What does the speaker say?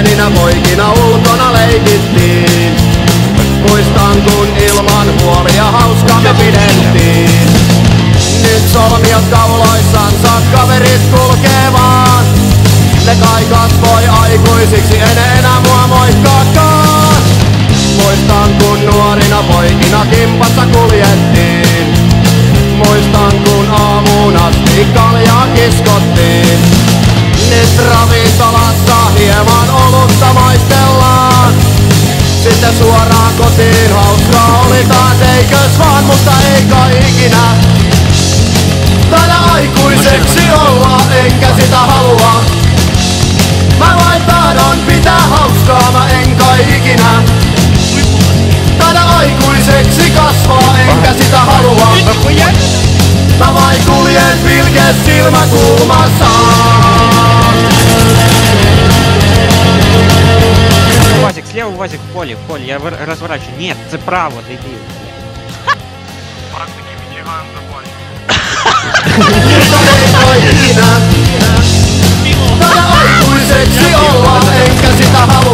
pieninä poikina ulkona leikittiin. Muistan kun ilman huolia hauska me pidettiin. Nyt solmiot kauloissansa kaverit kulkee vaan. Ne kai kasvoi aikuisiksi, en enää mua moikkaakaan. Muistan kun nuorina poikina kimpassa kuljettiin. Muistan kun aamuun asti kaljaa kiskottiin. Nyt ravintolassa hieman olutta maistellaan. Sitten suoraan kotiin, hauskaa oli taas eikös vaan, mutta ei kai ikinä taida aikuiseksi olla, enkä sitä halua. Mä vain tahdon pitää hauskaa, mä en kai ikinä taida aikuiseksi kasvaa, enkä sitä halua. Mä vain kuljen pilke silmä kuumassa. Вазик, слева Вазик, в поле, я разворачиваю. Нет, ты право, дебил. Практики миниган забой. Taida aikuiseksi olla, enkä sitä halua.